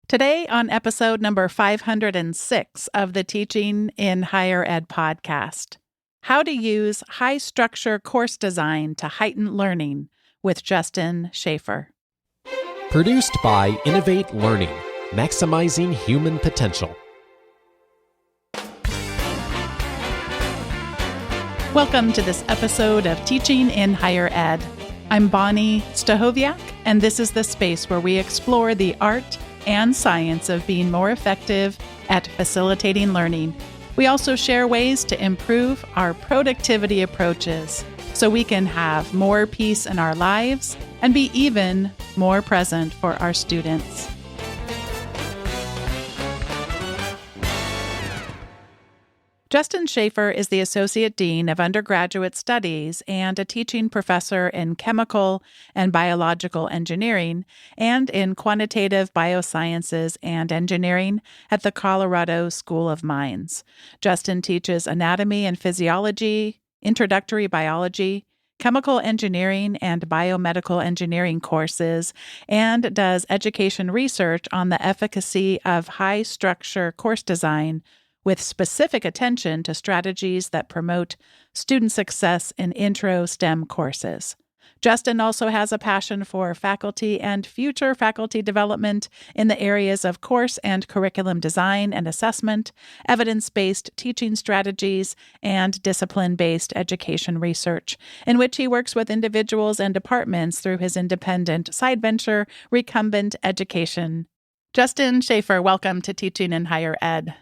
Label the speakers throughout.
Speaker 1: Today, on episode number 506 of the Teaching in Higher Ed podcast, how to use high structure course design to heighten learning with Justin Shaffer.
Speaker 2: Produced by Innovate Learning, maximizing human potential.
Speaker 1: Welcome to this episode of Teaching in Higher Ed. I'm Bonnie Stahoviak, and this is the space where we explore the art and science of being more effective at facilitating learning. We also share ways to improve our productivity approaches so we can have more peace in our lives and be even more present for our students. Justin Shaffer is the Associate Dean of Undergraduate Studies and a teaching professor in chemical and biological engineering and in quantitative biosciences and engineering at the Colorado School of Mines. Justin teaches anatomy and physiology, introductory biology, chemical engineering and biomedical engineering courses, and does education research on the efficacy of high-structure course design with specific attention to strategies that promote student success in intro STEM courses. Justin also has a passion for faculty and future faculty development in the areas of course and curriculum design and assessment, evidence-based teaching strategies, and discipline-based education research, in which he works with individuals and departments through his independent side venture, Recumbent Education. Justin Shaffer, welcome to Teaching in Higher Ed.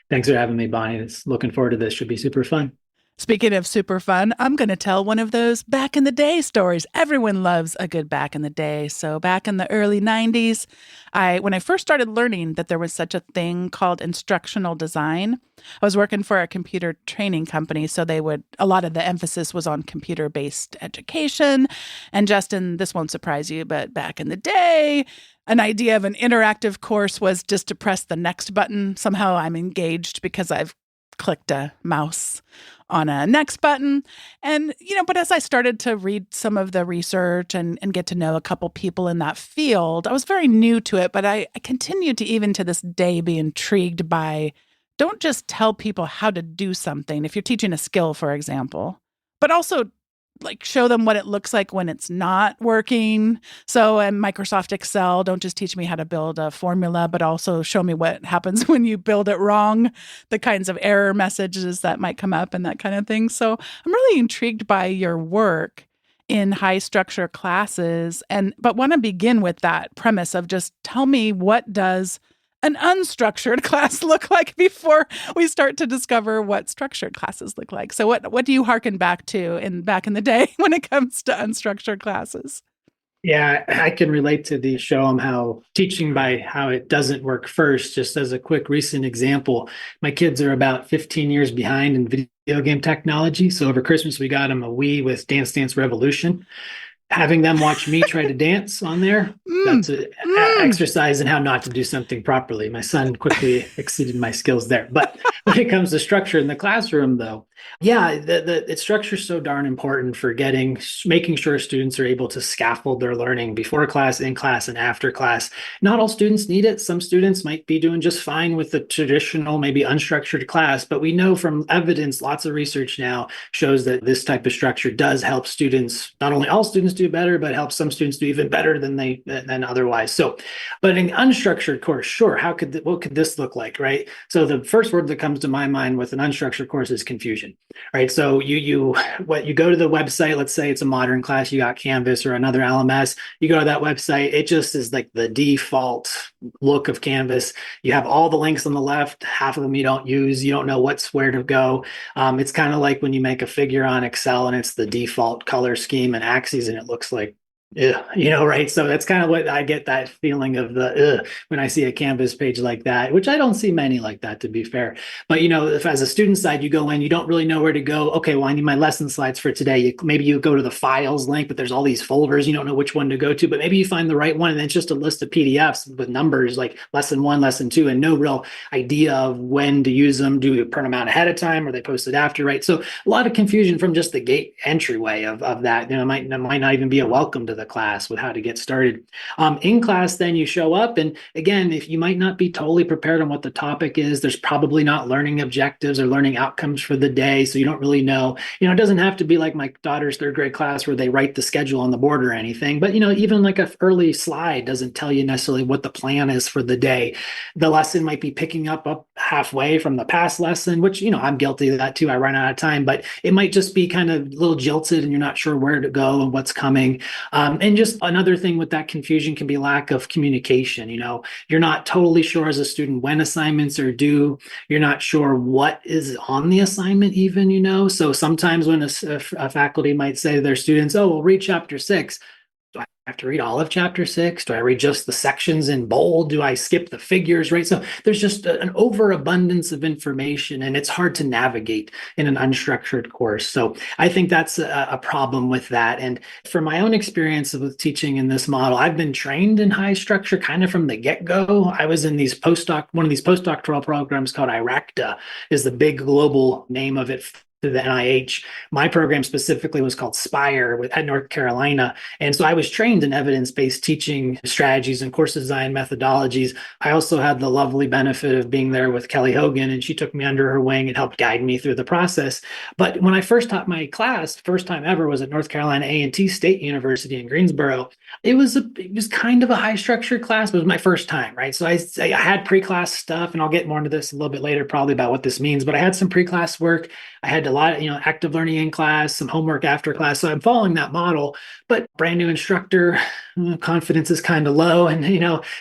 Speaker 3: Thanks for having me, Bonnie. Looking forward to this. Should be super fun.
Speaker 1: Speaking of super fun, I'm going to tell one of those back in the day stories. Everyone loves a good back in the day. So back in the early 90s, when I first started learning that there was such a thing called instructional design, I was working for a computer training company. So a lot of the emphasis was on computer-based education. And Justin, this won't surprise you, but back in the day, an idea of an interactive course was just to press the next button. Somehow I'm engaged because I've clicked a mouse on a next button. And, but as I started to read some of the research and get to know a couple people in that field, I was very new to it, but I continue to even to this day be intrigued by, don't just tell people how to do something if you're teaching a skill, for example, but also show them what it looks like when it's not working. So in Microsoft Excel, don't just teach me how to build a formula, but also show me what happens when you build it wrong, the kinds of error messages that might come up and that kind of thing. So I'm really intrigued by your work in high structure classes, but want to begin with that premise of just tell me, what does an unstructured class look like before we start to discover what structured classes look like? So what do you hearken back to back in the day when it comes to unstructured classes?
Speaker 3: Yeah, I can relate to the show them how teaching by how it doesn't work first. Just as a quick recent example, my kids are about 15 years behind in video game technology. So over Christmas, we got them a Wii with Dance Dance Revolution. Having them watch me try to dance on there, that's an exercise in how not to do something properly. My son quickly exceeded my skills there. But when it comes to structure in the classroom, though, yeah, the structure is so darn important for making sure students are able to scaffold their learning before class, in class, and after class. Not all students need it. Some students might be doing just fine with the traditional, maybe unstructured class, but we know from evidence, lots of research now shows that this type of structure does help students, not only all students do better, but helps some students do even better than otherwise. So, but in unstructured course, sure, what could this look like, right? So the first word that comes to my mind with an unstructured course is confusion. Right. So you go to the website, let's say it's a modern class, you got Canvas or another LMS, you go to that website, it just is like the default look of Canvas. You have all the links on the left, half of them you don't use, you don't know where to go. It's kind of like when you make a figure on Excel and it's the default color scheme and axes and it looks like right? So that's kind of what I get, that feeling of when I see a Canvas page like that, which I don't see many like that, to be fair. But, if as a student side, you go in, you don't really know where to go. Okay, well, I need my lesson slides for today. Maybe you go to the files link, but there's all these folders. You don't know which one to go to, but maybe you find the right one. And it's just a list of PDFs with numbers like lesson 1, lesson 2, and no real idea of when to use them. Do you print them out ahead of time or they posted after, right? So a lot of confusion from just the gate entryway of that. It might not even be a welcome to the the class with how to get started. In class, then you show up, and again, if you might not be totally prepared on what the topic is, there's probably not learning objectives or learning outcomes for the day, so you don't really know. It doesn't have to be like my daughter's third grade class where they write the schedule on the board or anything, but even like a early slide doesn't tell you necessarily what the plan is for the day. The lesson might be picking up halfway from the past lesson, which I'm guilty of that too. I run out of time, but it might just be kind of a little jilted and you're not sure where to go and what's coming. And just another thing with that confusion can be lack of communication. You're not totally sure as a student when assignments are due. You're not sure what is on the assignment even. So sometimes when a faculty might say to their students, oh, we'll read chapter 6. Do I have to read all of chapter 6? Do I read just the sections in bold? Do I skip the figures, right? So there's just an overabundance of information, and it's hard to navigate in an unstructured course. So I think that's a problem with that. And from my own experience with teaching in this model, I've been trained in high structure kind of from the get-go. I was in one of these postdoctoral programs called IRACTA, is the big global name of it to the NIH. My program specifically was called SPIRE at North Carolina. And so I was trained in evidence-based teaching strategies and course design methodologies. I also had the lovely benefit of being there with Kelly Hogan, and she took me under her wing and helped guide me through the process. But when I first taught my class, first time ever, was at North Carolina A&T State University in Greensboro. It was kind of a high structured class, but it was my first time, right? So I had pre-class stuff, and I'll get more into this a little bit later, probably about what this means, but I had some pre-class work. I had a lot of, active learning in class, some homework after class. So I'm following that model, but brand new instructor, confidence is kind of low, and,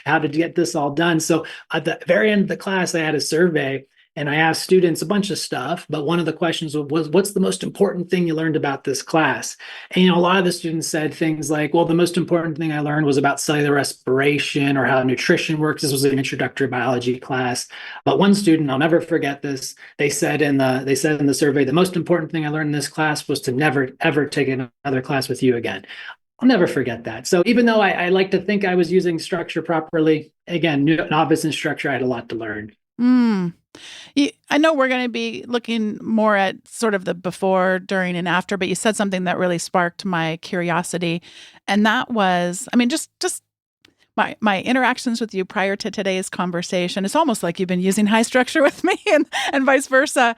Speaker 3: how to get this all done. So at the very end of the class, I had a survey, and I asked students a bunch of stuff, but one of the questions was, what's the most important thing you learned about this class? And, a lot of the students said things like, well, the most important thing I learned was about cellular respiration or how nutrition works. This was an introductory biology class. But one student, I'll never forget this, they said in the survey, the most important thing I learned in this class was to never, ever take another class with you again. I'll never forget that. So even though I like to think I was using structure properly, again, novice in structure, I had a lot to learn.
Speaker 1: I know we're going to be looking more at sort of the before, during, and after, but you said something that really sparked my curiosity. And that was, just my interactions with you prior to today's conversation. It's almost like you've been using high structure with me and vice versa.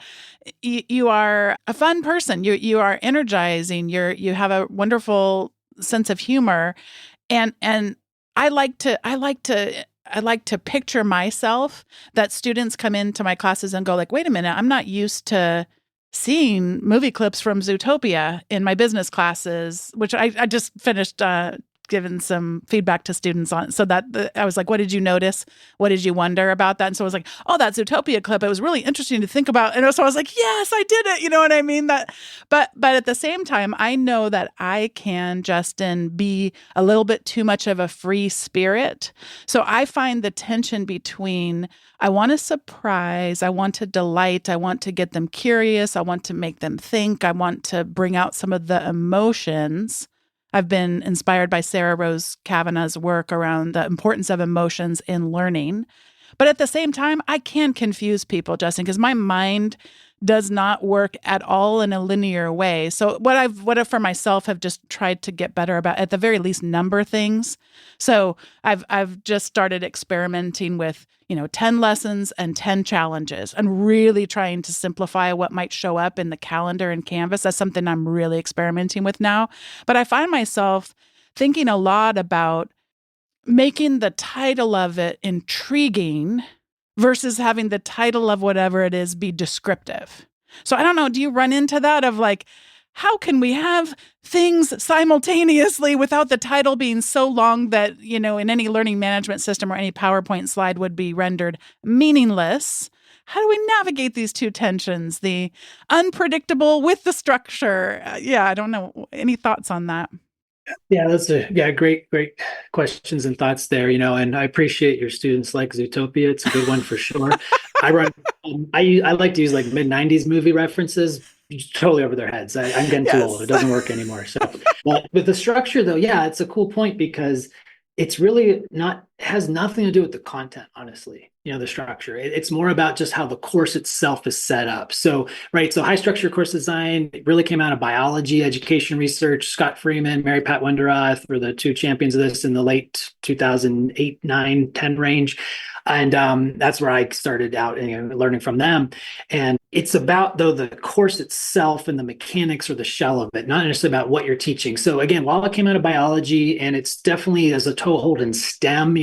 Speaker 1: You are a fun person. You are energizing. You have a wonderful sense of humor. And I like to picture myself that students come into my classes and go like, wait a minute, I'm not used to seeing movie clips from Zootopia in my business classes, which I just finished giving some feedback to students on. So that I was like, what did you notice? What did you wonder about that? And so I was like, oh, that Zootopia clip, it was really interesting to think about. And so I was like, yes, I did it. You know what I mean? But at the same time, I know that I can, Justin, be a little bit too much of a free spirit. So I find the tension between I want to surprise, I want to delight, I want to get them curious, I want to make them think, I want to bring out some of the emotions. I've been inspired by Sarah Rose Kavanagh's work around the importance of emotions in learning. But at the same time, I can confuse people, Justin, because my mind does not work at all in a linear way. So what I've for myself have just tried to get better about, at the very least, number things. So I've just started experimenting with 10 lessons and 10 challenges, and really trying to simplify what might show up in the calendar and Canvas. That's something I'm really experimenting with now. But I find myself thinking a lot about making the title of it intriguing versus having the title of whatever it is be descriptive. So I don't know, do you run into that of like, how can we have things simultaneously without the title being so long that, in any learning management system or any PowerPoint slide would be rendered meaningless? How do we navigate these two tensions, the unpredictable with the structure? I don't know. Any thoughts on that?
Speaker 3: Yeah, that's great questions and thoughts there, and I appreciate your students like Zootopia. It's a good one for sure. I like to use like mid-90s movie references, totally over their heads. I'm getting too old. It doesn't work anymore. So, but with the structure though, it's a cool point because It's really not, has nothing to do with the content, honestly, the structure. It's more about just how the course itself is set up. So, right. So high structure course design really came out of biology, education research. Scott Freeman, Mary Pat Wenderath were the two champions of this in the late 2008, 9, 10 range. And that's where I started out learning from them. And it's about, though, the course itself and the mechanics or the shell of it, not necessarily about what you're teaching. So again, while it came out of biology and it's definitely as a toehold in STEM,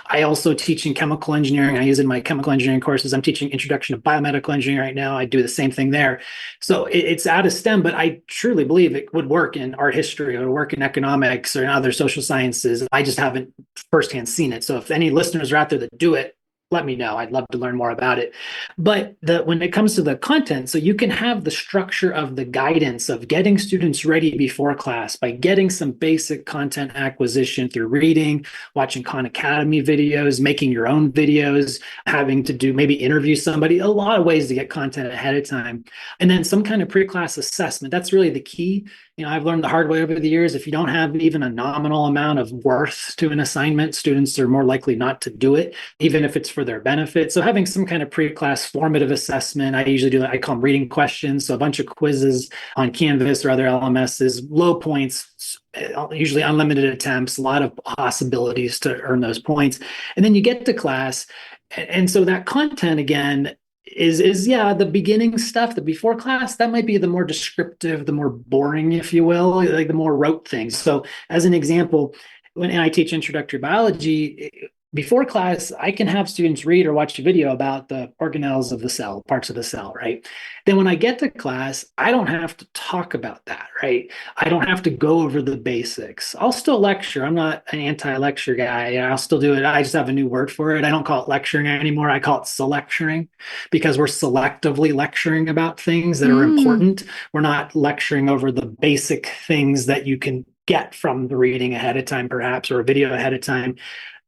Speaker 3: I also teach in chemical engineering. I use it in my chemical engineering courses. I'm teaching introduction to biomedical engineering right now. I do the same thing there. So it's out of STEM, but I truly believe it would work in art history or work in economics or in other social sciences. I just haven't firsthand seen it. So if any listeners are out there that do it, let me know. I'd love to learn more about it. But when it comes to the content, so you can have the structure of the guidance of getting students ready before class by getting some basic content acquisition through reading, watching Khan Academy videos, making your own videos, having to do maybe interview somebody, a lot of ways to get content ahead of time. And then some kind of pre-class assessment. That's really the key. I've learned the hard way over the years, if you don't have even a nominal amount of worth to an assignment, students are more likely not to do it, even if it's for their benefit. So having some kind of pre-class formative assessment, I usually do, I call them reading questions. So a bunch of quizzes on Canvas or other LMSs, low points, usually unlimited attempts, a lot of possibilities to earn those points. And then you get to class. And so that content, again, is the beginning stuff. The before class, that might be the more descriptive, the more boring, if you will, like the more rote things. So as an example, when I teach introductory biology, before class, I can have students read or watch a video about the organelles of the cell, parts of the cell, right? Then when I get to class, I don't have to talk about that, right? I don't have to go over the basics. I'll still lecture. I'm not an anti-lecture guy. I'll still do it. I just have a new word for it. I don't call it lecturing anymore. I call it selecturing, because we're selectively lecturing about things that are important. We're not lecturing over the basic things that you can get from the reading ahead of time, perhaps, or a video ahead of time.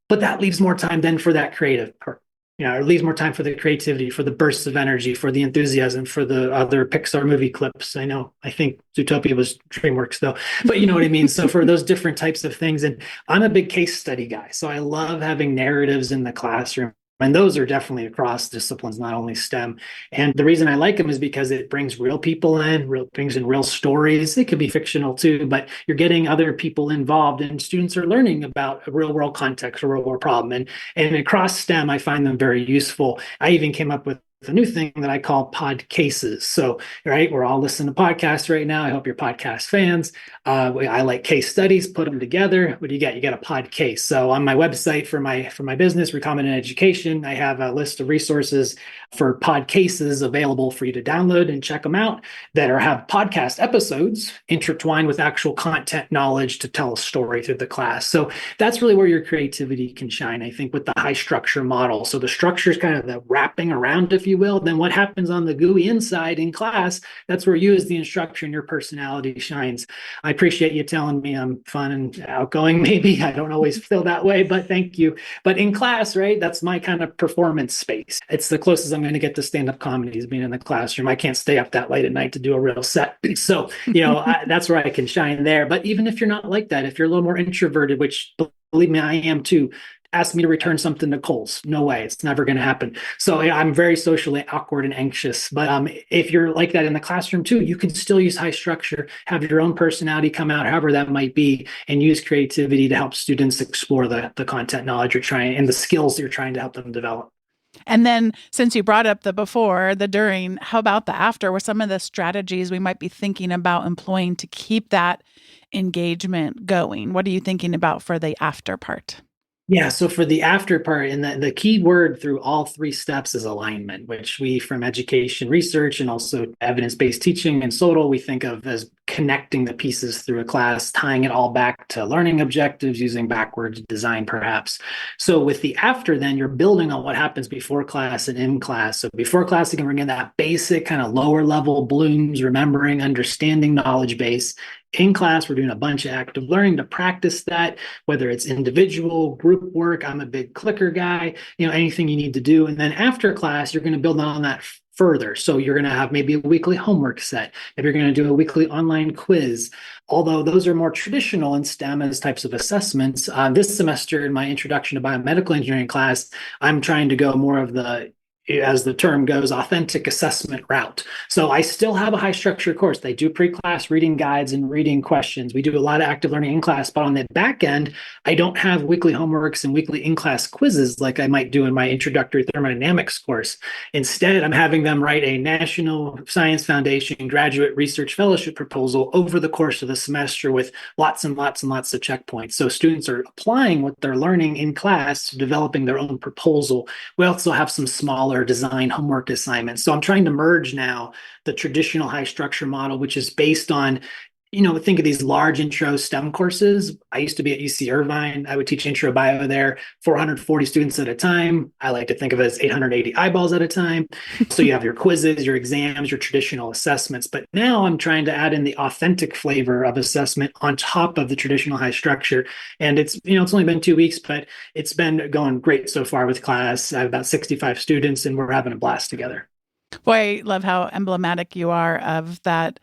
Speaker 3: But that leaves more time then for that creative part. It leaves more time for the creativity, for the bursts of energy, for the enthusiasm, for the other Pixar movie clips. I think Zootopia was DreamWorks though, but you know what I mean? So for those different types of things, and I'm a big case study guy. So I love having narratives in the classroom. And those are definitely across disciplines, not only STEM. And the reason I like them is because it brings real people in, brings in real stories. It could be fictional too, but you're getting other people involved, and students are learning about a real world context, a real world problem. And across STEM, I find them very useful. I even came up with a new thing that I call pod cases. So, right, we're all listening to podcasts right now. I hope you're podcast fans. I like case studies, put them together. What do you get? You get a pod case. So on my website for my business, Recombinant Education, I have a list of resources for pod cases available for you to download and check them out that have podcast episodes intertwined with actual content knowledge to tell a story through the class. So that's really where your creativity can shine, I think, with the high structure model. So the structure is kind of the wrapping around, if you will. Then what happens on the GUI inside in class, that's where you as the instructor and your personality shines. I appreciate you telling me I'm fun and outgoing. Maybe I don't always feel that way, but thank you. But in class, right, that's my kind of performance space. It's the closest I'm going to get to stand-up comedy is being in the classroom. I can't stay up that late at night to do a real set. So, that's where I can shine there. But even if you're not like that, if you're a little more introverted, which believe me, I am too, ask me to return something to Kohl's. No way. It's never going to happen. So I'm very socially awkward and anxious. But if you're like that in the classroom too, you can still use high structure, have your own personality come out, however that might be, and use creativity to help students explore the content knowledge you're trying and the skills you're trying to help them develop.
Speaker 1: And then since you brought up the before, the during, how about the after? What some of the strategies we might be thinking about employing to keep that engagement going? What are you thinking about for the after part?
Speaker 3: Yeah, so for the after part, and the key word through all three steps is alignment, which we from education research and also evidence-based teaching and SOTL, we think of as connecting the pieces through a class, tying it all back to learning objectives using backwards design perhaps. So with the after, then you're building on what happens before class and in class. So before class, you can bring in that basic kind of lower level blooms, remembering, understanding knowledge base. In class, we're doing a bunch of active learning to practice that, whether it's individual, group work. I'm a big clicker guy, anything you need to do. And then after class, you're going to build on that further. So you're going to have maybe a weekly homework set. If you're going to do a weekly online quiz, although those are more traditional in STEM as types of assessments, this semester in my introduction to biomedical engineering class, I'm trying to go more of the, as the term goes, authentic assessment route. So I still have a high structure course. They do pre-class reading guides and reading questions. We do a lot of active learning in class, but on the back end, I don't have weekly homeworks and weekly in-class quizzes like I might do in my introductory thermodynamics course. Instead, I'm having them write a National Science Foundation graduate research fellowship proposal over the course of the semester with lots and lots and lots of checkpoints. So students are applying what they're learning in class to developing their own proposal. We also have some smaller design homework assignments. So I'm trying to merge now the traditional high structure model, which is based on, think of these large intro STEM courses. I used to be at UC Irvine. I would teach intro bio there, 440 students at a time. I like to think of it as 880 eyeballs at a time. So you have your quizzes, your exams, your traditional assessments. But now I'm trying to add in the authentic flavor of assessment on top of the traditional high structure. And it's only been 2 weeks, but it's been going great so far with class. I have about 65 students and we're having a blast together.
Speaker 1: Boy, I love how emblematic you are of that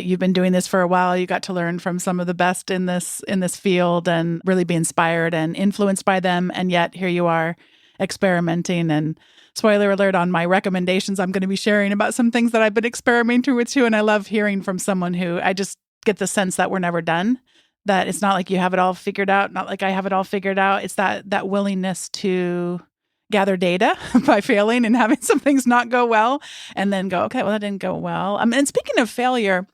Speaker 1: you've been doing this for a while. You got to learn from some of the best in this field and really be inspired and influenced by them. And yet here you are experimenting. And spoiler alert on my recommendations, I'm going to be sharing about some things that I've been experimenting with too. And I love hearing from someone who I just get the sense that we're never done, that it's not like you have it all figured out, not like I have it all figured out. It's that willingness to gather data by failing and having some things not go well and then go, okay, well, that didn't go well. And speaking of failure,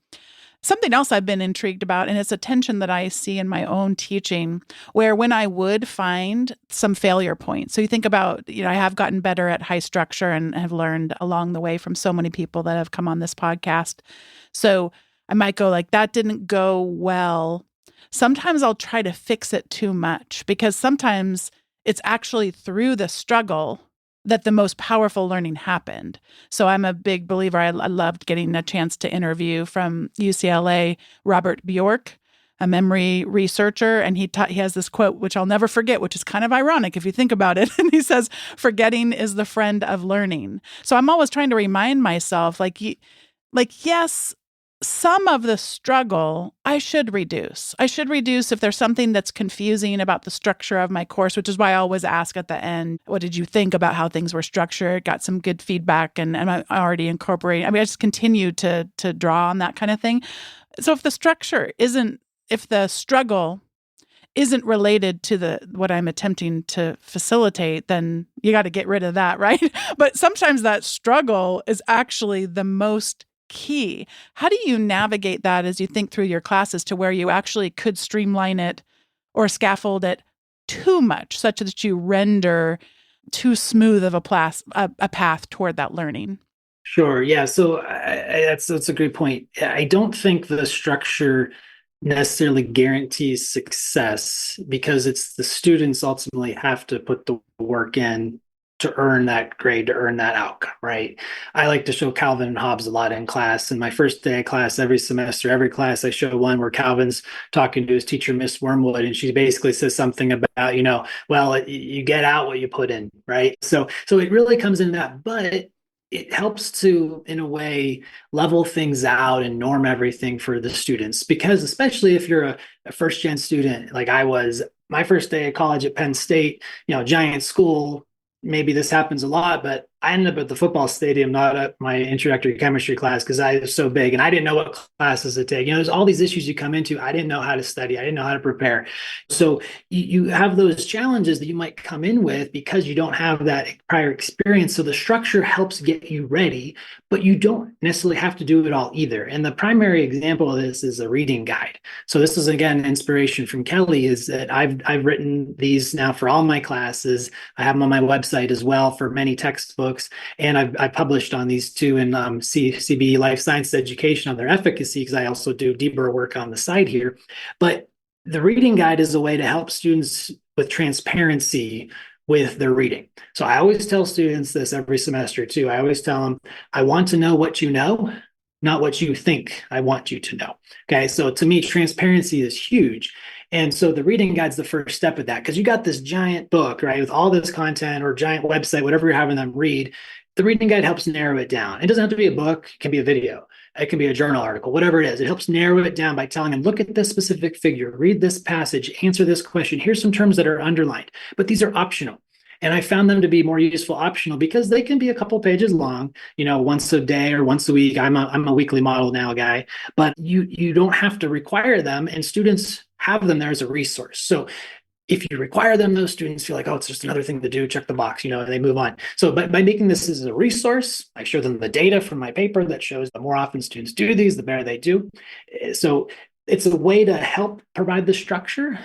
Speaker 1: something else I've been intrigued about, and it's a tension that I see in my own teaching, where when I would find some failure points. So you think about, I have gotten better at high structure and have learned along the way from so many people that have come on this podcast. So I might go like, that didn't go well. Sometimes I'll try to fix it too much because sometimes it's actually through the struggle that the most powerful learning happened. So I'm a big believer. I loved getting a chance to interview from UCLA, Robert Bjork, a memory researcher. And he has this quote, which I'll never forget, which is kind of ironic if you think about it. And he says, forgetting is the friend of learning. So I'm always trying to remind myself, yes, some of the struggle I should reduce. I should reduce if there's something that's confusing about the structure of my course, which is why I always ask at the end, what did you think about how things were structured? Got some good feedback and I'm already incorporating. I just continue to draw on that kind of thing. So if the struggle isn't related to what I'm attempting to facilitate, then you got to get rid of that, right? But sometimes that struggle is actually the most key. How do you navigate that as you think through your classes to where you actually could streamline it or scaffold it too much, such that you render too smooth of a path toward that learning?
Speaker 3: Sure. Yeah. So that's a great point. I don't think the structure necessarily guarantees success because it's the students ultimately have to put the work in to earn that grade, to earn that outcome, right? I like to show Calvin and Hobbes a lot in class. In my first day of class, every semester, every class, I show one where Calvin's talking to his teacher, Miss Wormwood, and she basically says something about, you get out what you put in, right? So it really comes in that, but it helps to, in a way, level things out and norm everything for the students. Because especially if you're a first-gen student, like I was, my first day of college at Penn State, giant school, maybe this happens a lot, but I ended up at the football stadium, not at my introductory chemistry class because I was so big and I didn't know what classes to take. There's all these issues you come into. I didn't know how to study. I didn't know how to prepare. So you have those challenges that you might come in with because you don't have that prior experience. So the structure helps get you ready, but you don't necessarily have to do it all either. And the primary example of this is a reading guide. So this is, again, inspiration from Kelly, is that I've written these now for all my classes. I have them on my website as well for many textbooks. And I published on these too in CBE Life Sciences Education on their efficacy, because I also do deeper work on the side here. But the reading guide is a way to help students with transparency with their reading. So I always tell students this every semester too. I always tell them, I want to know what you know, not what you think I want you to know. Okay. So to me, transparency is huge. And so the reading guide's the first step of that, because you got this giant book, right, with all this content, or giant website, whatever you're having them read. The reading guide helps narrow it down. It doesn't have to be a book, it can be a video, it can be a journal article, whatever it is. It helps narrow it down by telling them, look at this specific figure, read this passage, answer this question. Here's some terms that are underlined, but these are optional. And I found them to be more useful optional because they can be a couple pages long, once a day or once a week. I'm a weekly model now guy, but you don't have to require them, and students have them there as a resource. So if you require them, those students feel like, oh, it's just another thing to do, check the box, and they move on. So by making this as a resource, I show them the data from my paper that shows the more often students do these, the better they do. So it's a way to help provide the structure,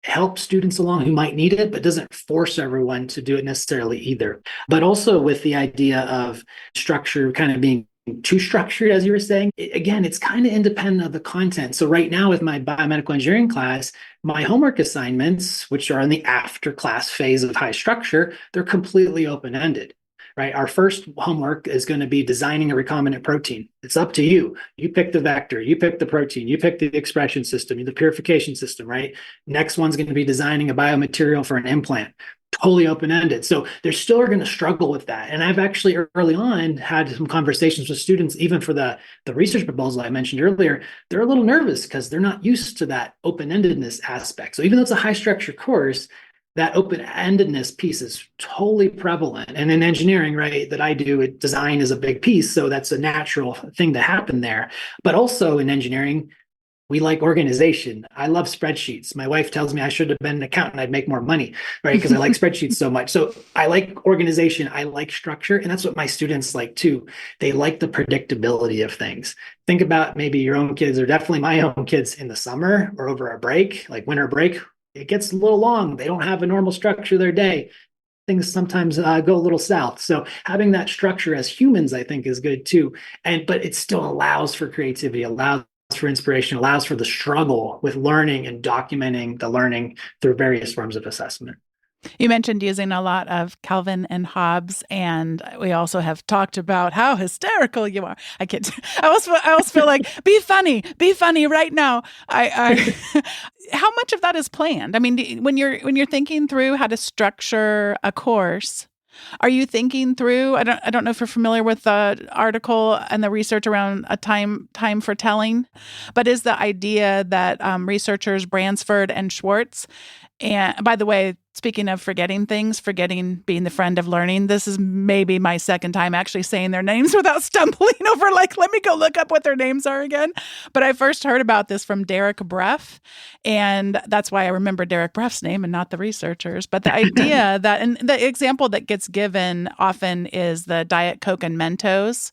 Speaker 3: help students along who might need it, but doesn't force everyone to do it necessarily either. But also with the idea of structure kind of being too structured, as you were saying, again, it's kind of independent of the content. So right now with my biomedical engineering class, my homework assignments, which are in the after class phase of high structure, they're completely open-ended. Right? Our first homework is going to be designing a recombinant protein. It's up to you. You pick the vector, you pick the protein, you pick the expression system, the purification system, right? Next one's going to be designing a biomaterial for an implant. Totally open-ended. So they're still going to struggle with that. And I've actually early on had some conversations with students, even for the research proposal I mentioned earlier. They're a little nervous because they're not used to that open-endedness aspect. So even though it's a high structure course, that open-endedness piece is totally prevalent. And in engineering, right, that I do, design is a big piece. So that's a natural thing to happen there. But also in engineering, we like organization. I love spreadsheets. My wife tells me I should have been an accountant. I'd make more money, right? Because I like spreadsheets so much. So I like organization. I like structure. And that's what my students like too. They like the predictability of things. Think about maybe your own kids, or definitely my own kids in the summer or over a break, like winter break. It gets a little long. They don't have a normal structure of their day. Things sometimes go a little south. So having that structure as humans, I think, is good too. But it still allows for creativity, allows for inspiration, allows for the struggle with learning and documenting the learning through various forms of assessment.
Speaker 1: You mentioned using a lot of Calvin and Hobbes, and we also have talked about how hysterical you are. I can't. I always feel like be funny right now. How much of that is planned? I mean, when you're thinking through how to structure a course, are you thinking through? I don't know if you're familiar with the article and the research around a time for telling, but is the idea that researchers Bransford and Schwartz. And by the way, speaking of forgetting being the friend of learning, this is maybe my second time actually saying their names without stumbling over, like, let me go look up what their names are again. But I first heard about this from Derek Breff, and that's why I remember Derek Breff's name and not the researchers. But the idea that, and the example that gets given often is the Diet Coke and Mentos.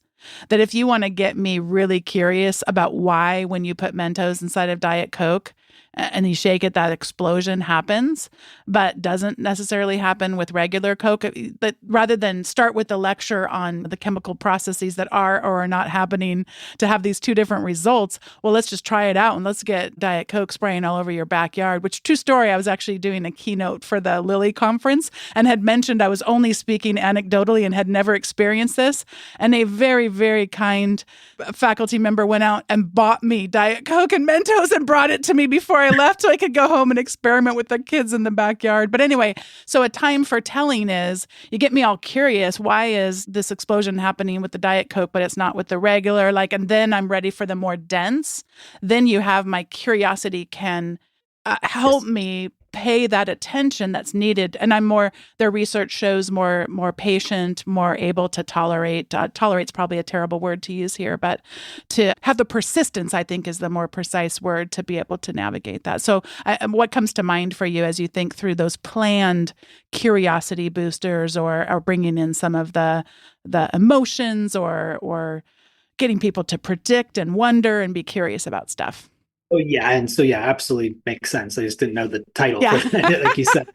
Speaker 1: That if you want to get me really curious about why when you put Mentos inside of Diet Coke, and you shake it, that explosion happens, but doesn't necessarily happen with regular Coke. That rather than start with the lecture on the chemical processes that are or are not happening to have these two different results, well, let's just try it out and let's get Diet Coke spraying all over your backyard, which, true story, I was actually doing a keynote for the Lilly conference and had mentioned I was only speaking anecdotally and had never experienced this. And a very, very kind faculty member went out and bought me Diet Coke and Mentos and brought it to me before I left so I could go home and experiment with the kids in the backyard. But anyway, so a time for telling is, you get me all curious, why is this explosion happening with the Diet Coke, but it's not with the regular? And then I'm ready for the more dense. Then you have my curiosity can help me pay that attention that's needed. And their research shows more patient, more able to tolerate. Tolerate's probably a terrible word to use here, but to have the persistence, I think, is the more precise word to be able to navigate that. So what comes to mind for you as you think through those planned curiosity boosters or bringing in some of the emotions or getting people to predict and wonder and be curious about stuff?
Speaker 3: Oh, yeah. And so, yeah, absolutely makes sense. I just didn't know the title,
Speaker 1: Yeah.
Speaker 3: like you said.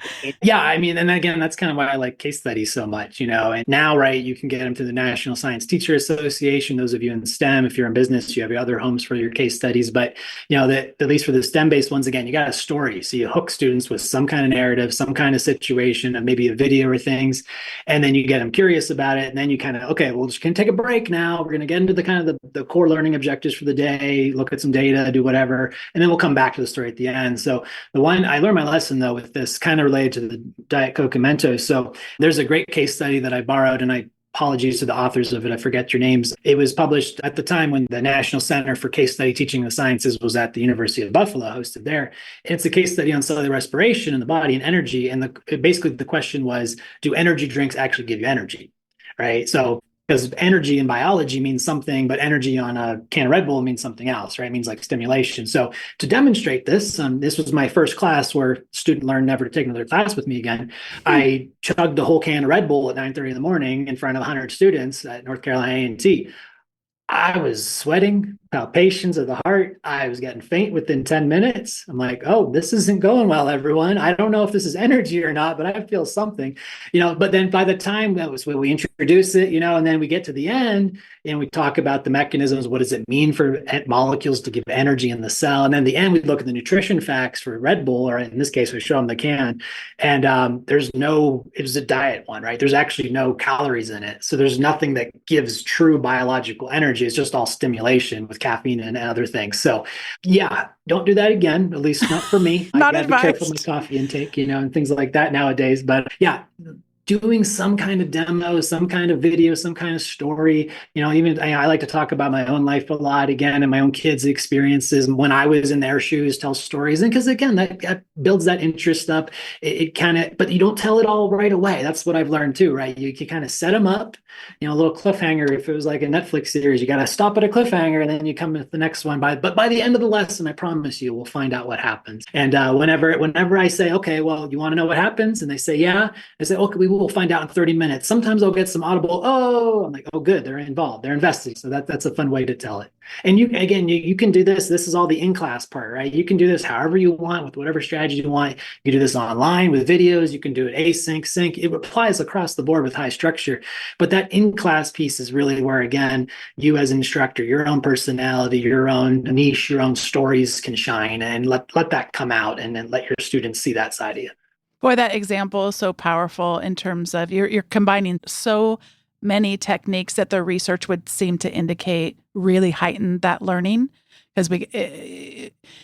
Speaker 3: Yeah, I mean, and again, that's kind of why I like case studies so much, and now, right, you can get them through the National Science Teacher Association. Those of you in STEM, if you're in business, you have your other homes for your case studies. But, at least for the STEM-based ones, again, you got a story. So you hook students with some kind of narrative, some kind of situation, and maybe a video or things. And then you get them curious about it. And then you kind of, okay, well, just can take a break now. We're going to get into the kind of the core learning objectives for the day, look at some data, do whatever. And then we'll come back to the story at the end. So the one I learned my lesson with this kind of related to the Diet Coke and Mentos. So there's a great case study that I borrowed and I apologies to the authors of it. I forget your names. It was published at the time when the National Center for Case Study Teaching the Sciences was at the University of Buffalo, hosted there. It's a case study on cellular respiration in the body and energy. And basically the question was, do energy drinks actually give you energy? Right. So because energy in biology means something, but energy on a can of Red Bull means something else, right? It means like stimulation. So to demonstrate this, this was my first class where a student learned never to take another class with me again. I chugged a whole can of Red Bull at 9:30 in the morning in front of 100 students at North Carolina A&T. I was sweating, palpitations of the heart. I was getting faint within 10 minutes. I'm like, oh, this isn't going well, everyone. I don't know if this is energy or not, but I feel something, but then by the time that was when we introduce it, and then we get to the end and we talk about the mechanisms. What does it mean for molecules to give energy in the cell? And then the end, we look at the nutrition facts for Red Bull, or in this case, we show them the can. And it was a diet one, right? There's actually no calories in it. So there's nothing that gives true biological energy. It's just all stimulation with caffeine and other things. So yeah, don't do that again, at least not for me.
Speaker 1: Not
Speaker 3: I gotta be careful
Speaker 1: advised.
Speaker 3: with my coffee intake, and things like that nowadays. But yeah, doing some kind of demo, some kind of video, some kind of story. Even I like to talk about my own life a lot again, and my own kids' experiences when I was in their shoes, tell stories. And because again, that builds that interest up. It kind of, but you don't tell it all right away. That's what I've learned too, right? You can kind of set them up, a little cliffhanger. If it was like a Netflix series, you got to stop at a cliffhanger and then you come with the next one. But by the end of the lesson, I promise you, we'll find out what happens. And whenever I say, okay, well, you want to know what happens? And they say, yeah. I say, okay, we will find out in 30 minutes. Sometimes I'll get some audible, oh, I'm like, oh, good, they're involved, they're invested. So that's a fun way to tell it. And you can do this. This is all the in-class part, right? You can do this however you want with whatever strategy you want. You can do this online with videos. You can do it async, sync. It applies across the board with high structure. But that in-class piece is really where, again, you as an instructor, your own personality, your own niche, your own stories can shine, and let that come out, and then let your students see that side of you.
Speaker 1: Boy, that example is so powerful in terms of you're combining so many techniques that the research would seem to indicate really heighten that learning. Because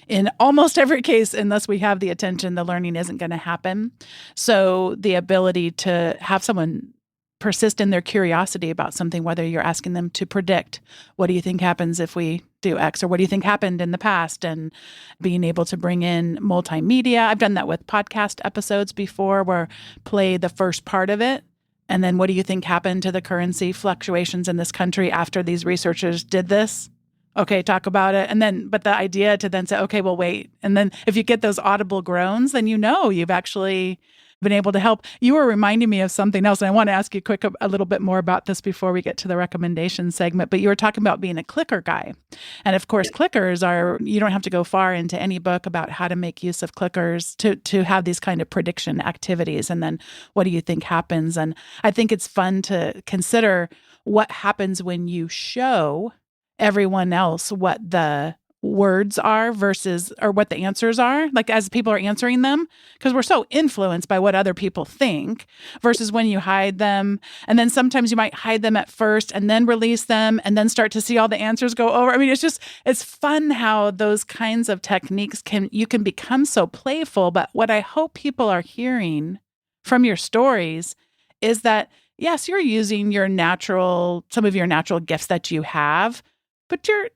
Speaker 1: in almost every case, unless we have the attention, the learning isn't going to happen. So the ability to have someone persist in their curiosity about something, whether you're asking them to predict, what do you think happens if we do X, or what do you think happened in the past, and being able to bring in multimedia. I've done that with podcast episodes before, where play the first part of it, and then what do you think happened to the currency fluctuations in this country after these researchers did this? Okay, talk about it. And then, but the idea to then say, okay, well, wait. And then if you get those audible groans, then you've actually been able to help. You were reminding me of something else, and I want to ask you a little bit more about this before we get to the recommendation segment. But you were talking about being a clicker guy. And of course, clickers you don't have to go far into any book about how to make use of clickers to have these kind of prediction activities. And then what do you think happens? And I think it's fun to consider what happens when you show everyone else what the words are or what the answers are, like as people are answering them, because we're so influenced by what other people think, versus when you hide them. And then sometimes you might hide them at first and then release them and then start to see all the answers go over. I mean, it's fun how those kinds of techniques you can become so playful. But what I hope people are hearing from your stories is that, yes, you're using some of your natural gifts that you have, but you're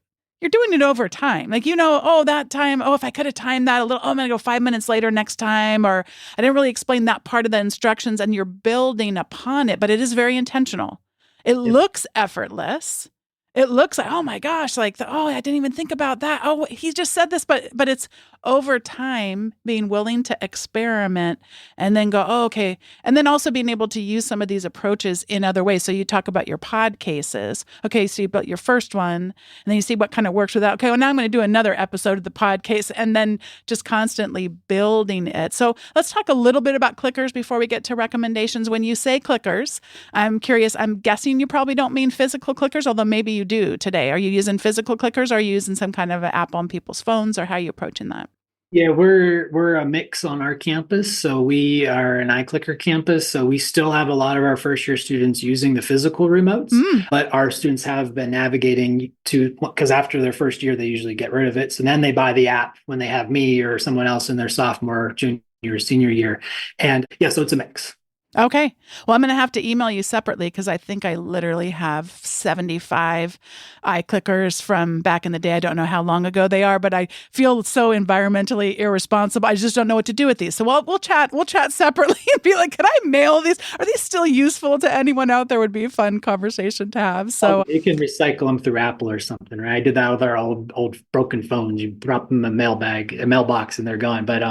Speaker 1: doing it over time. Like, that time, if I could have timed that a little, I'm going to go 5 minutes later next time, or I didn't really explain that part of the instructions, and you're building upon it, but it is very intentional. It looks effortless. It looks like, oh my gosh, I didn't even think about that. Oh, he just said this, but it's over time being willing to experiment and then go, oh, okay. And then also being able to use some of these approaches in other ways. So you talk about your pod cases. Okay, so you built your first one, and then you see what kind of works with that. Okay, well, now I'm going to do another episode of the pod case, and then just constantly building it. So let's talk a little bit about clickers before we get to recommendations. When you say clickers, I'm curious, I'm guessing you probably don't mean physical clickers, although maybe you do today. Are you using physical clickers? Or are you using some kind of an app on people's phones, or how are you approaching that?
Speaker 3: Yeah, we're a mix on our campus. So we are an iClicker campus. So we still have a lot of our first year students using the physical remotes, but our students have been navigating because after their first year, they usually get rid of it. So then they buy the app when they have me or someone else in their sophomore, junior, or senior year. And yeah, so it's a mix.
Speaker 1: Okay. Well, I'm going to have to email you separately because I think I literally have 75 iClickers from back in the day. I don't know how long ago they are, but I feel so environmentally irresponsible. I just don't know what to do with these. So we'll chat. We'll chat separately and be like, "Can I mail these? Are these still useful to anyone out there?" Would be a fun conversation to have.
Speaker 3: Oh,
Speaker 1: So
Speaker 3: you can recycle them through Apple or something, right? I did that with our old broken phones. You drop them in a mailbox, and they're gone. But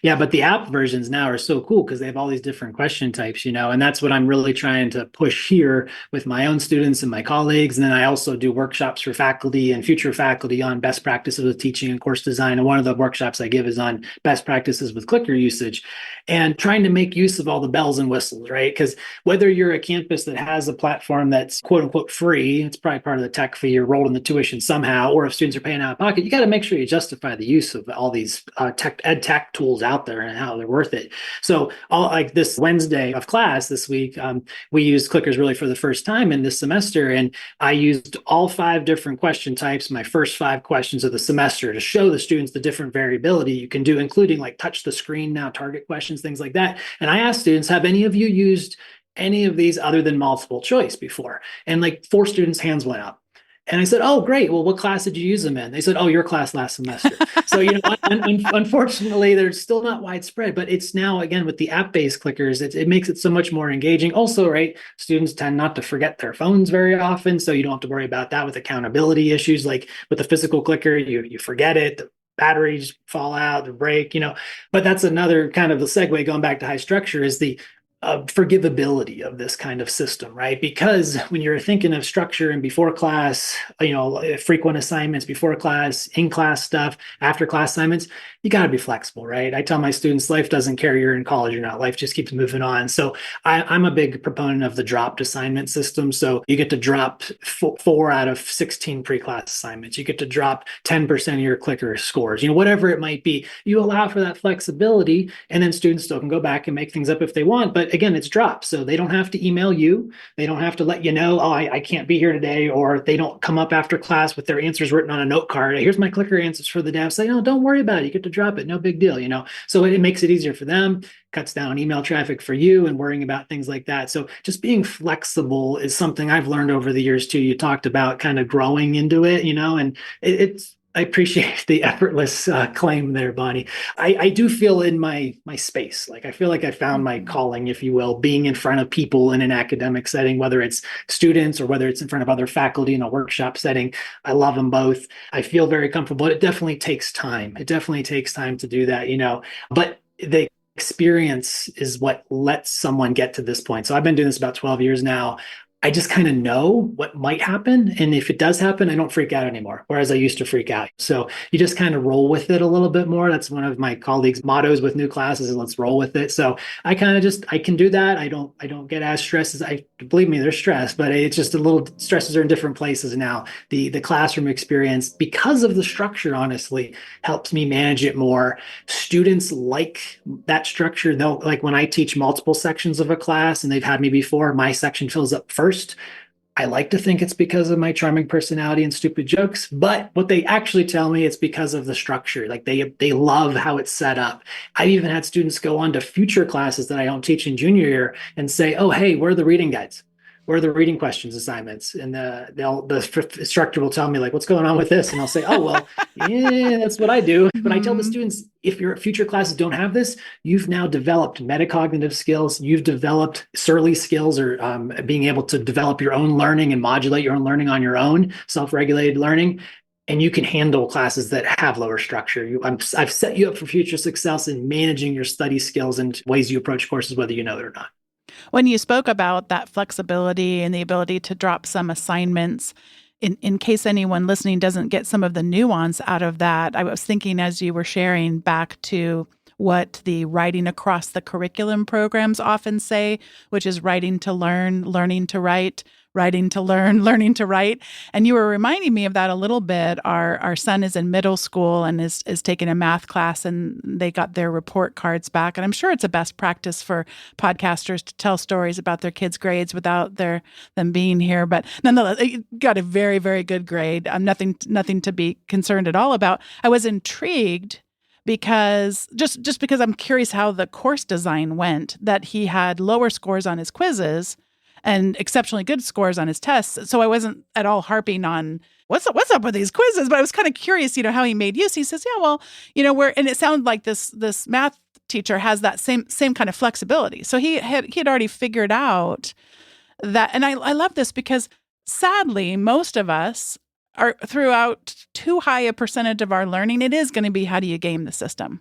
Speaker 3: yeah, but the app versions now are so cool because they have all these different question types, and that's what I'm really trying to push here with my own students and my colleagues. And then I also do workshops for faculty and future faculty on best practices with teaching and course design. And one of the workshops I give is on best practices with clicker usage and trying to make use of all the bells and whistles, right? Because whether you're a campus that has a platform that's quote unquote free, it's probably part of the tech fee, you're rolled in the tuition somehow, or if students are paying out of pocket, you got to make sure you justify the use of all these tech tools out there and how they're worth it. So like this Wednesday of class this week, we used clickers really for the first time in this semester. And I used all 5 different question types, my first 5 questions of the semester, to show the students the different variability you can do, including like touch the screen now, target questions, things like that. And I asked students, have any of you used any of these other than multiple choice before? And like 4 students' hands went up. And I said, "Oh, great. Well, what class did you use them in?" They said, "Oh, your class last semester." So, unfortunately, they're still not widespread, but it's now, again, with the app-based clickers, it makes it so much more engaging. Also, right, students tend not to forget their phones very often, so you don't have to worry about that with accountability issues. Like with the physical clicker, you forget it, the batteries fall out, the break. But that's another kind of the segue going back to high structure is the forgivability of this kind of system, right? Because when you're thinking of structure and before class, frequent assignments before class, in class stuff, after class assignments, you got to be flexible, right? I tell my students, life doesn't care you're in college or not. Life just keeps moving on. So I'm a big proponent of the dropped assignment system. So you get to drop 4 out of 16 pre-class assignments. You get to drop 10% of your clicker scores, whatever it might be. You allow for that flexibility, and then students still can go back and make things up if they want. But again, it's dropped. So they don't have to email you. They don't have to let you know, "Oh, I can't be here today," or they don't come up after class with their answers written on a note card. "Here's my clicker answers for the day." I say, "No, don't worry about it. You get to drop it. No big deal." So it makes it easier for them, cuts down email traffic for you and worrying about things like that. So just being flexible is something I've learned over the years too. You talked about kind of growing into it, and it's, I appreciate the effortless claim there, Bonnie. I do feel in my space, like I feel like I found my calling, if you will, being in front of people in an academic setting, whether it's students or whether it's in front of other faculty in a workshop setting. I love them both. I feel very comfortable. It definitely takes time. It definitely takes time to do that, but the experience is what lets someone get to this point. So I've been doing this about 12 years now. I just kind of know what might happen. And if it does happen, I don't freak out anymore, whereas I used to freak out. So you just kind of roll with it a little bit more. That's one of my colleagues' mottos with new classes is let's roll with it. So I kind of I can do that. I don't get as stressed as believe me, there's stress, but it's just a little stresses are in different places now. The classroom experience, because of the structure, honestly, helps me manage it more. Students like that structure. They'll like when I teach multiple sections of a class and they've had me before, my section fills up first. I like to think it's because of my charming personality and stupid jokes, but what they actually tell me, it's because of the structure. Like they love how it's set up. I've even had students go on to future classes that I don't teach in junior year and say, "Oh, hey, where are the reading guides? Where are the reading questions assignments?" And the instructor will tell me like, "What's going on with this?" And I'll say, "Oh, well, yeah, that's what I do." But I tell the students, if your future classes don't have this, you've now developed metacognitive skills. You've developed Surly skills, or being able to develop your own learning and modulate your own learning on your own, self-regulated learning. And you can handle classes that have lower structure. I've set you up for future success in managing your study skills and ways you approach courses, whether you know it or not.
Speaker 1: When you spoke about that flexibility and the ability to drop some assignments, in case anyone listening doesn't get some of the nuance out of that, I was thinking as you were sharing back to what the writing across the curriculum programs often say, which is writing to learn, learning to write, writing to learn, learning to write. And you were reminding me of that a little bit. Our son is in middle school and is taking a math class, and they got their report cards back. And I'm sure it's a best practice for podcasters to tell stories about their kids' grades without them being here. But nonetheless, you got a very, very good grade. Nothing to be concerned at all about. I was intrigued because just because I'm curious how the course design went, that he had lower scores on his quizzes and exceptionally good scores on his tests. So I wasn't at all harping on what's up with these quizzes, but I was kind of curious, how he made use. He says, yeah, well, and it sounded like this math teacher has that same kind of flexibility. So he had already figured out that. And I love this because sadly, most of us are throughout too high a percentage of our learning. It is going to be, how do you game the system?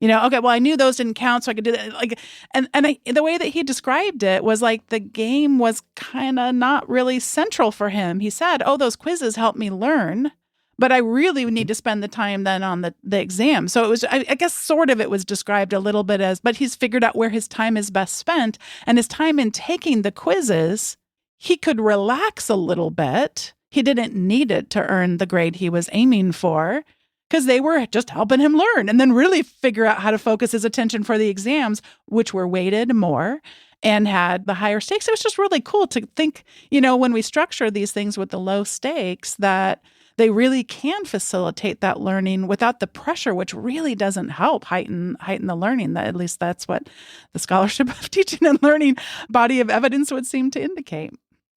Speaker 1: Okay, well, I knew those didn't count, so I could do that. The way that he described it was like the game was kind of not really central for him. He said, oh, those quizzes helped me learn, but I really need to spend the time then on the exam. So it was, I guess, sort of, it was described a little bit as, but he's figured out where his time is best spent. And his time in taking the quizzes, he could relax a little bit. He didn't need it to earn the grade he was aiming for, because they were just helping him learn and then really figure out how to focus his attention for the exams, which were weighted more and had the higher stakes. It was just really cool to think, when we structure these things with the low stakes, that they really can facilitate that learning without the pressure, which really doesn't help heighten the learning. That, at least that's what the scholarship of teaching and learning body of evidence would seem to indicate.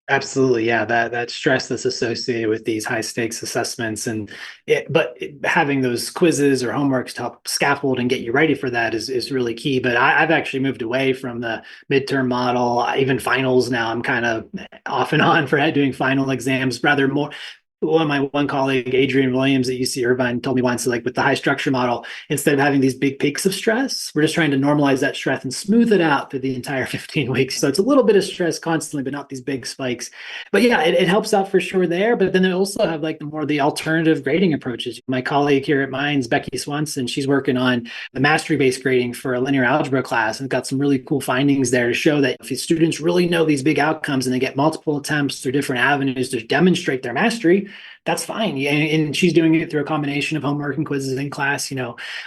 Speaker 3: Absolutely. Yeah. That stress that's associated with these high stakes assessments but having those quizzes or homeworks to help scaffold and get you ready for that is really key. But I've actually moved away from the midterm model, even finals. Now I'm kind of off and on for doing final exams, rather more. One colleague, Adrian Williams at UC Irvine, told me once, like, with the high structure model, instead of having these big peaks of stress, we're just trying to normalize that stress and smooth it out through the entire 15 weeks. So it's a little bit of stress constantly, but not these big spikes. But yeah, it helps out for sure there. But then they also have like the alternative grading approaches. My colleague here at Mines, Becky Swanson, she's working on the mastery-based grading for a linear algebra class and got some really cool findings there to show that if students really know these big outcomes and they get multiple attempts through different avenues to demonstrate their mastery, that's fine. And she's doing it through a combination of homework and quizzes in class,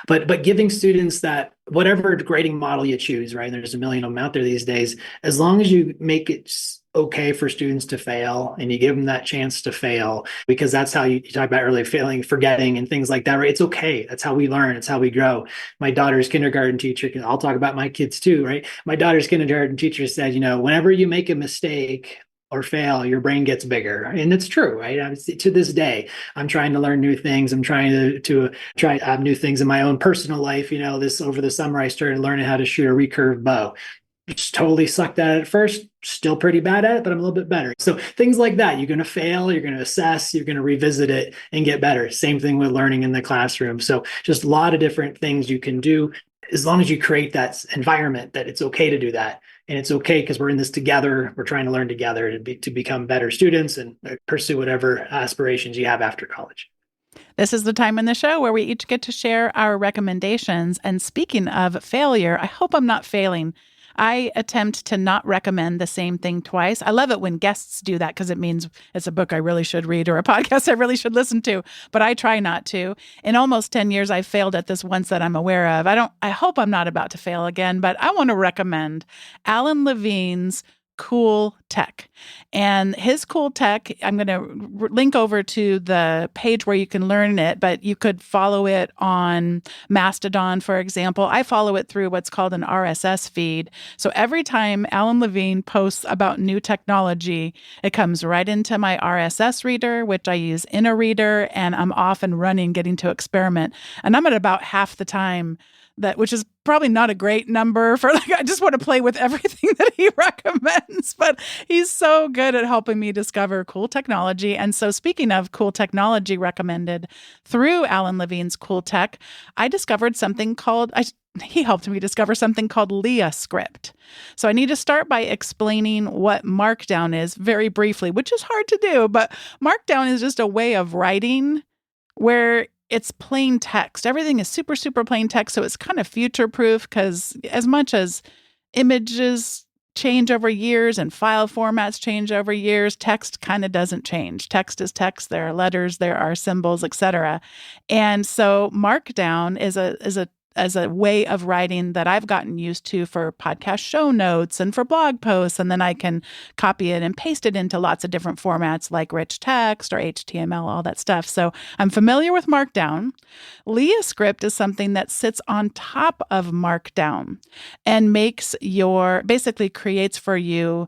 Speaker 3: but giving students that, whatever grading model you choose, right? There's a million of them out there these days. As long as you make it okay for students to fail and you give them that chance to fail, because that's how you talked about earlier, failing, forgetting and things like that, right? It's okay. That's how we learn. It's how we grow. My daughter's kindergarten teacher, I'll talk about my kids too, right? My daughter's kindergarten teacher said, whenever you make a mistake or fail, your brain gets bigger. And it's true, right? To this day, I'm trying to learn new things. I'm trying to try new things in my own personal life. This over the summer, I started learning how to shoot a recurve bow. Just totally sucked at it at first, still pretty bad at it, but I'm a little bit better. So things like that, you're going to fail, you're going to assess, you're going to revisit it and get better. Same thing with learning in the classroom. So just a lot of different things you can do, as long as you create that environment that it's okay to do that. And it's okay because we're in this together. We're trying to learn together to become better students and pursue whatever aspirations you have after college.
Speaker 1: This is the time in the show where we each get to share our recommendations. And speaking of failure, I hope I'm not failing. I attempt to not recommend the same thing twice. I love it when guests do that because it means it's a book I really should read or a podcast I really should listen to, but I try not to. In almost 10 years, I've failed at this once that I'm aware of. I hope I'm not about to fail again, but I want to recommend Alan Levine's Cool Tech. And his Cool Tech, I'm going to link over to the page where you can learn it, but you could follow it on Mastodon, for example. I follow it through what's called an RSS feed. So every time Alan Levine posts about new technology, it comes right into my RSS reader, which I use in a reader, and I'm off and running, getting to experiment. And I'm at about half the time which is probably not a great number for, I just want to play with everything that he recommends, but he's so good at helping me discover cool technology. And so speaking of cool technology recommended through Alan Levine's Cool Tech, I discovered something he helped me discover something called Leah Script. So I need to start by explaining what Markdown is very briefly, which is hard to do, but Markdown is just a way of writing where it's plain text. Everything is super, super plain text. So it's kind of future-proof because as much as images change over years and file formats change over years, text kind of doesn't change. Text is text. There are letters, there are symbols, etc. And so Markdown is a as a way of writing that I've gotten used to for podcast show notes and for blog posts. And then I can copy it and paste it into lots of different formats like rich text or HTML, all that stuff. So I'm familiar with Markdown. LeaScript is something that sits on top of Markdown and basically creates for you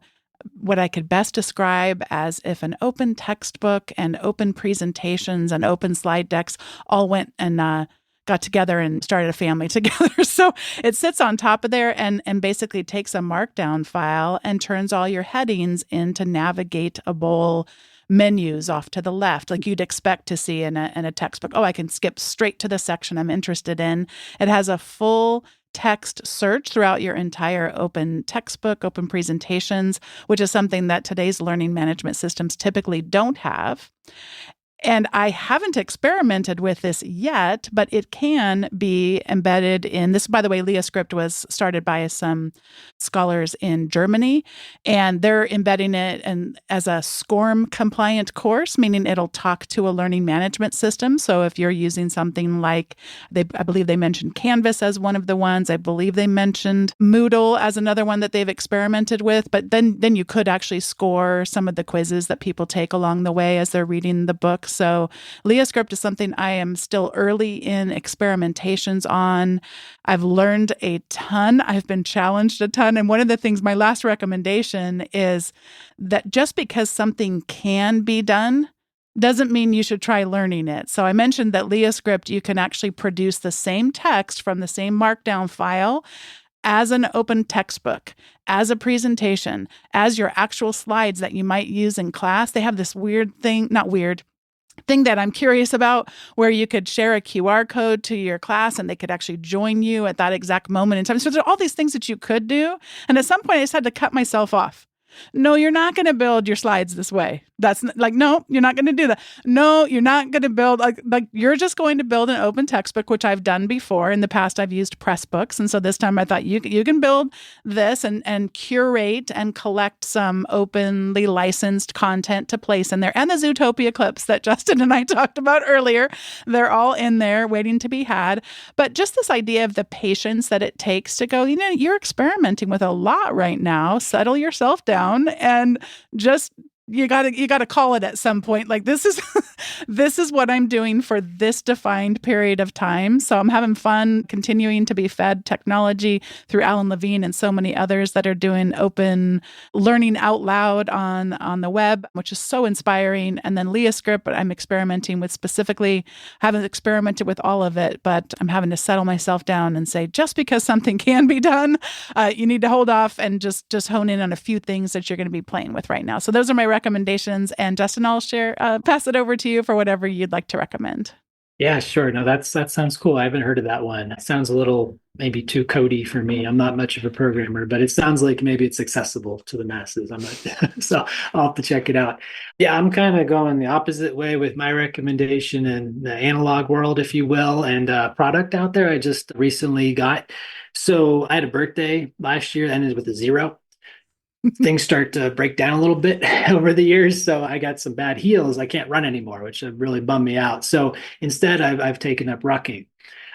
Speaker 1: what I could best describe as if an open textbook and open presentations and open slide decks all went and got together and started a family together. So it sits on top of there and basically takes a Markdown file and turns all your headings into navigatable menus off to the left, like you'd expect to see in a textbook. Oh, I can skip straight to the section I'm interested in. It has a full text search throughout your entire open textbook, open presentations, which is something that today's learning management systems typically don't have. And I haven't experimented with this yet, but it can be embedded in this. By the way, LeaScript was started by some scholars in Germany, and they're embedding it as a SCORM compliant course, meaning it'll talk to a learning management system. So if you're using something like, I believe they mentioned Canvas as one of the ones. I believe they mentioned Moodle as another one that they've experimented with. But then you could actually score some of the quizzes that people take along the way as they're reading the book. So LeaScript is something I am still early in experimentations on. I've learned a ton. I've been challenged a ton. And one of the things, my last recommendation is that just because something can be done doesn't mean you should try learning it. So I mentioned that LeaScript, you can actually produce the same text from the same Markdown file as an open textbook, as a presentation, as your actual slides that you might use in class. They have this thing that I'm curious about where you could share a QR code to your class and they could actually join you at that exact moment in time. So there are all these things that you could do. And at some point I just had to cut myself off. No, you're not going to build your slides this way. That's no, you're not going to do that. No, you're not going to build like you're just going to build an open textbook, which I've done before. In the past, I've used Pressbooks. And so this time I thought you can build this and curate and collect some openly licensed content to place in there. And the Zootopia clips that Justin and I talked about earlier, they're all in there waiting to be had. But just this idea of the patience that it takes to go, you're experimenting with a lot right now. Settle yourself down. And just you gotta call it at some point. Like this is what I'm doing for this defined period of time. So I'm having fun continuing to be fed technology through Alan Levine and so many others that are doing open learning out loud on the web, which is so inspiring. And then LeaScript, but I'm experimenting with specifically. Haven't experimented with all of it, but I'm having to settle myself down and say, just because something can be done, you need to hold off and just hone in on a few things that you're going to be playing with right now. So those are my recommendations. And Justin, I'll pass it over to you for whatever you'd like to recommend.
Speaker 3: Yeah, sure. No, that sounds cool. I haven't heard of that one. It sounds a little maybe too codey for me. I'm not much of a programmer, but it sounds like maybe it's accessible to the masses. I'm not, so I'll have to check it out. Yeah, I'm kind of going the opposite way with my recommendation in the analog world, if you will, and product out there I just recently got. So I had a birthday last year, ended with a 0. Things start to break down a little bit over the years. So I got some bad heels. I can't run anymore, which really bummed me out. So instead, I've taken up rucking,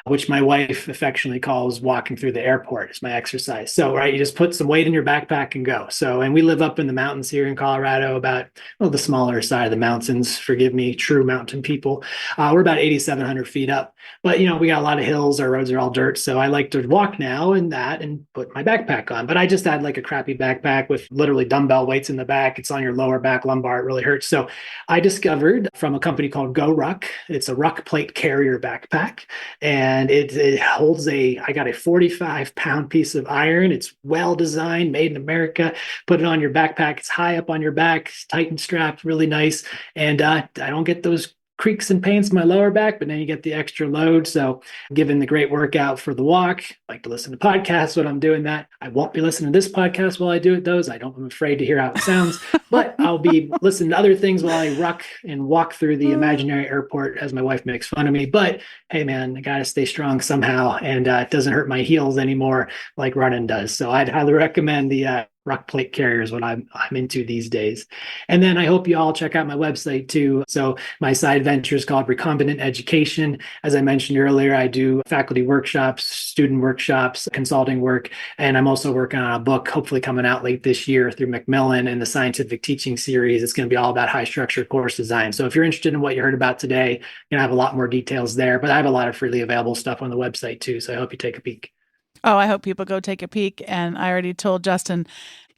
Speaker 3: which my wife affectionately calls walking through the airport. It's my exercise. So, right, you just put some weight in your backpack and go. So, and we live up in the mountains here in Colorado, about, the smaller side of the mountains. Forgive me, true mountain people. We're about 8,700 feet up. But, we got a lot of hills. Our roads are all dirt. So I like to walk now and put my backpack on. But I just had like a crappy backpack with literally dumbbell weights in the back. It's on your lower back lumbar. It really hurts. So I discovered from a company called Go Ruck. It's a ruck plate carrier backpack. And it holds I got a 45-pound piece of iron. It's well designed, made in America. Put it on your backpack. It's high up on your back, it's tight and strapped, really nice. And I don't get those creaks and pains in my lower back, but then you get the extra load. So given the great workout for the walk, I like to listen to podcasts when I'm doing that. I won't be listening to this podcast while I do those. I'm afraid to hear how it sounds, but I'll be listening to other things while I ruck and walk through the imaginary airport as my wife makes fun of me. But hey, man, I got to stay strong somehow. And it doesn't hurt my heels anymore like running does. So I'd highly recommend the Rock plate carrier is what I'm into these days. And then I hope you all check out my website too. So my side venture is called Recombinant Education. As I mentioned earlier, I do faculty workshops, student workshops, consulting work, and I'm also working on a book, hopefully coming out late this year through Macmillan and the scientific teaching series. It's going to be all about high structured course design. So if you're interested in what you heard about today, I have a lot more details there, but I have a lot of freely available stuff on the website too. So I hope you take a peek.
Speaker 1: Oh, I hope people go take a peek. And I already told Justin,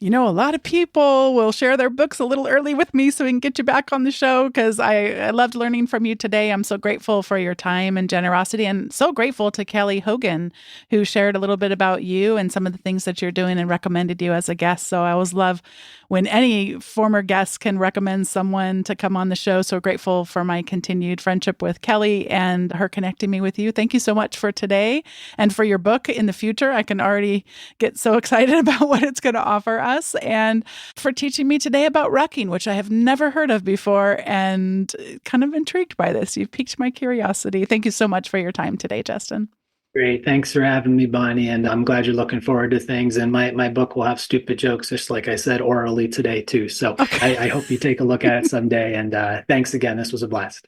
Speaker 1: a lot of people will share their books a little early with me so we can get you back on the show, because I loved learning from you today. I'm so grateful for your time and generosity, and so grateful to Kelly Hogan, who shared a little bit about you and some of the things that you're doing and recommended you as a guest. So I always love when any former guest can recommend someone to come on the show. So grateful for my continued friendship with Kelly and her connecting me with you. Thank you so much for today and for your book in the future. I can already get so excited about what it's going to offer us, and for teaching me today about rucking, which I have never heard of before, and kind of intrigued by this. You've piqued my curiosity. Thank you so much for your time today, Justin.
Speaker 3: Great. Thanks for having me, Bonnie. And I'm glad you're looking forward to things. And my book will have stupid jokes, just like I said, orally today, too. So
Speaker 1: okay.
Speaker 3: I hope you take a look at it someday. And thanks again. This was a blast.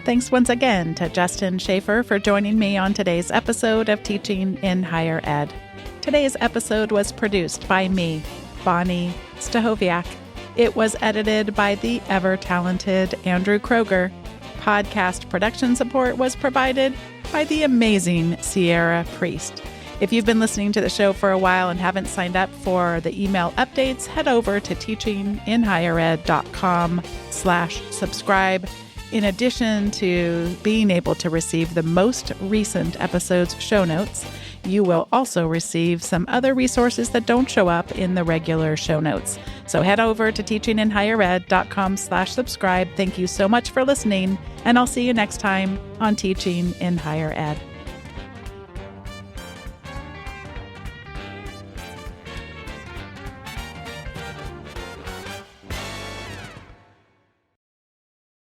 Speaker 1: Thanks once again to Justin Shaffer for joining me on today's episode of Teaching in Higher Ed. Today's episode was produced by me, Bonnie Stachowiak. It was edited by the ever-talented Andrew Kroger. Podcast production support was provided by the amazing Sierra Priest. If you've been listening to the show for a while and haven't signed up for the email updates, head over to teachinginhighered.com/subscribe. In addition to being able to receive the most recent episode's show notes, you will also receive some other resources that don't show up in the regular show notes. So head over to teachinginhighered.com/subscribe. Thank you so much for listening, and I'll see you next time on Teaching in Higher Ed.